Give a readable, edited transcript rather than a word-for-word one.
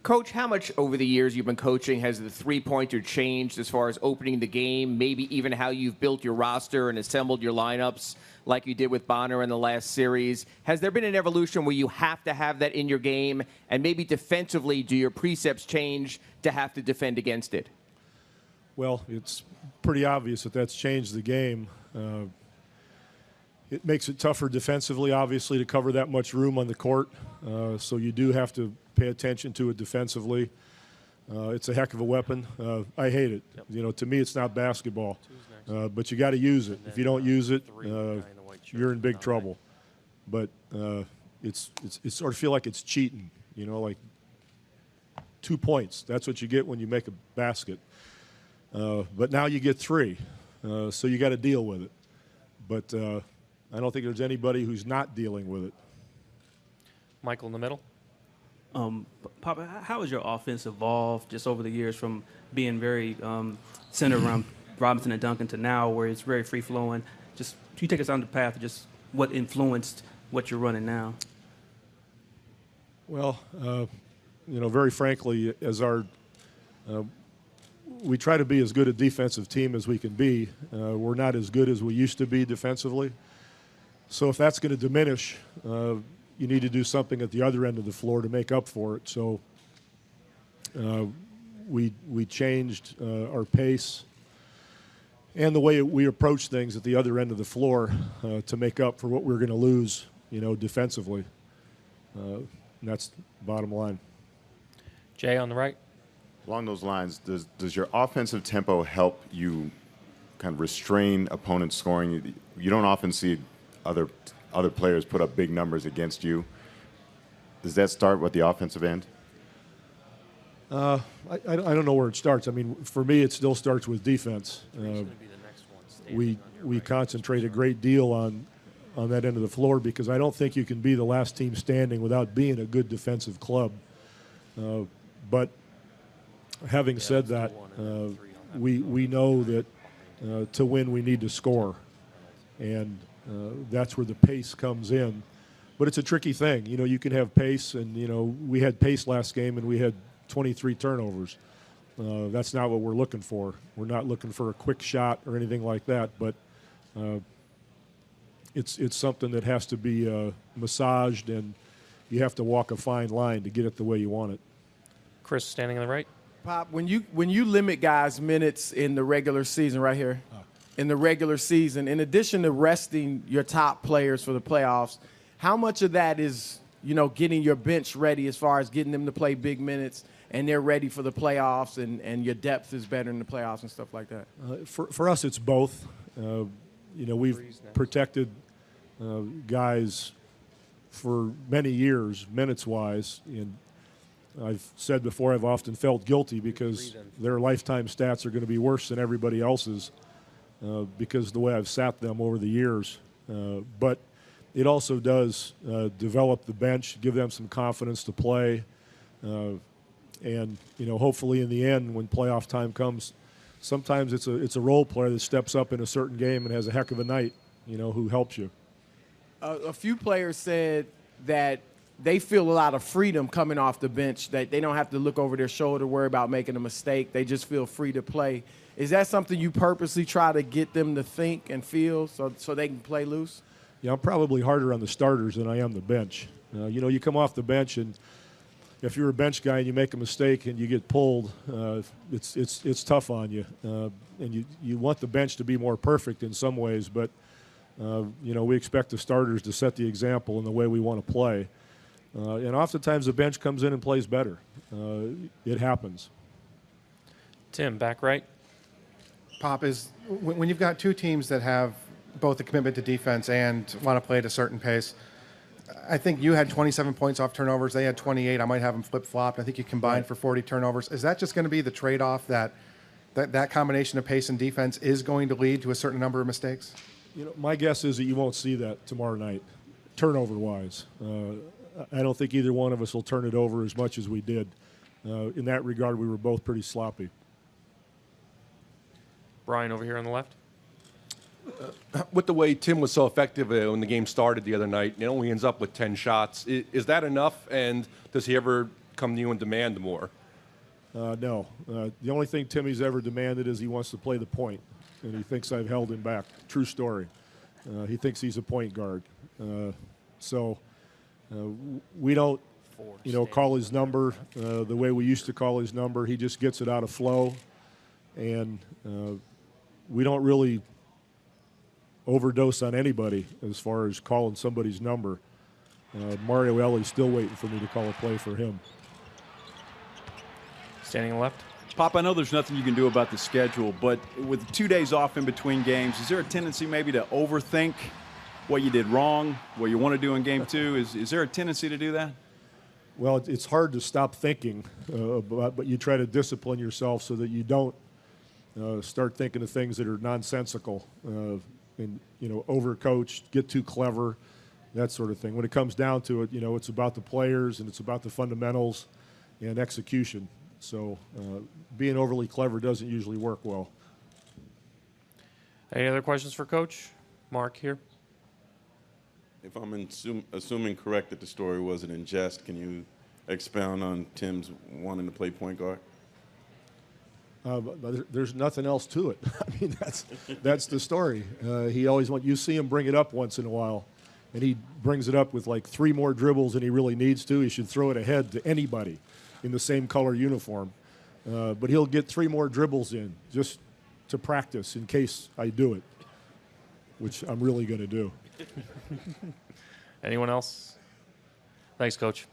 Coach, how much over the years you've been coaching has the three-pointer changed as far as opening the game, maybe even how you've built your roster and assembled your lineups like you did with Bonner in the last series? Has there been an evolution where you have to have that in your game, and maybe defensively, do your precepts change to have to defend against it? Well, it's pretty obvious that that's changed the game. It makes it tougher defensively, obviously, to cover that much room on the court. So you do have to pay attention to it defensively. It's a heck of a weapon. I hate it. Yep. You know, to me, it's not basketball. But you got to use it. If you don't use it, you're in big trouble. But it's sort of feel like it's cheating. You know, like 2 points. That's what you get when you make a basket. But now you get 3. So you got to deal with it. But I don't think there's anybody who's not dealing with it. Michael in the middle. Papa, how has your offense evolved just over the years from being very centered around Robinson and Duncan to now where it's very free-flowing? Just can you take us on the path of just what influenced what you're running now? Well, you know, very frankly, as we try to be as good a defensive team as we can be. We're not as good as we used to be defensively. So if that's going to diminish, you need to do something at the other end of the floor to make up for it. So we changed our pace and the way we approach things at the other end of the floor to make up for what we're going to lose, you know, defensively. And that's the bottom line. Jay on the right. Along those lines, does your offensive tempo help you kind of restrain opponents' scoring? You don't often see other players put up big numbers against you. Does that start with the offensive end? I don't know where it starts. I mean, for me, it still starts with defense. We concentrate a great deal on that end of the floor because I don't think you can be the last team standing without being a good defensive club. But having said that, we know that to win we need to score, and that's where the pace comes in. But it's a tricky thing. You know, you can have pace, and, you know, we had pace last game and we had 23 turnovers. That's not what we're looking for. We're not looking for a quick shot or anything like that, but it's something that has to be massaged, and you have to walk a fine line to get it the way you want it. Chris standing on the right. Pop, when you limit guys' minutes in the regular season right here, in the regular season, in addition to resting your top players for the playoffs, how much of that is, you know, getting your bench ready as far as getting them to play big minutes and they're ready for the playoffs and your depth is better in the playoffs and stuff like that? For us, it's both. You know, we've protected guys for many years, minutes-wise, and I've said before I've often felt guilty because their lifetime stats are going to be worse than everybody else's because of the way I've sat them over the years. But it also does develop the bench, give them some confidence to play. And, you know, hopefully in the end when playoff time comes, sometimes it's a role player that steps up in a certain game and has a heck of a night, you know, who helps you. A few players said that they feel a lot of freedom coming off the bench, that they don't have to look over their shoulder, worry about making a mistake. They just feel free to play. Is that something you purposely try to get them to think and feel so they can play loose? Yeah, I'm probably harder on the starters than I am the bench. You know, you come off the bench, and if you're a bench guy and you make a mistake and you get pulled, it's tough on you. And you want the bench to be more perfect in some ways, but, you know, we expect the starters to set the example in the way we want to play. And oftentimes the bench comes in and plays better. It happens. Tim, back right. Pop, is when you've got two teams that have both a commitment to defense and want to play at a certain pace, I think you had 27 points off turnovers. They had 28. I might have them flip-flopped. I think you combined for 40 turnovers. Is that just going to be the trade-off that combination of pace and defense is going to lead to a certain number of mistakes? You know, my guess is that you won't see that tomorrow night, turnover-wise. I don't think either one of us will turn it over as much as we did. In that regard, we were both pretty sloppy. Brian over here on the left. With the way Tim was so effective when the game started the other night, he only ends up with 10 shots. Is that enough? And does he ever come to you and demand more? No. The only thing Timmy's ever demanded is he wants to play the point, and he thinks I've held him back. True story. He thinks he's a point guard. So we don't, call his number the way we used to call his number. He just gets it out of flow, and we don't really overdose on anybody as far as calling somebody's number. Mario Ellie's still waiting for me to call a play for him. Standing left. Pop, I know there's nothing you can do about the schedule, but with 2 days off in between games, is there a tendency maybe to overthink what you did wrong, what you want to do in game two? Is there a tendency to do that? Well, it's hard to stop thinking, but you try to discipline yourself so that you don't start thinking of things that are nonsensical and, overcoached, get too clever, that sort of thing. When it comes down to it, it's about the players and it's about the fundamentals and execution. So being overly clever doesn't usually work well. Any other questions for Coach? Mark here. If I'm assuming correct that the story wasn't in jest, can you expound on Tim's wanting to play point guard? But there's nothing else to it. I mean, that's the story. He always you see him bring it up once in a while, and he brings it up with like 3 more dribbles than he really needs to. He should throw it ahead to anybody in the same color uniform. But he'll get 3 more dribbles in just to practice in case I do it, which I'm really going to do. Anyone else? Thanks, Coach.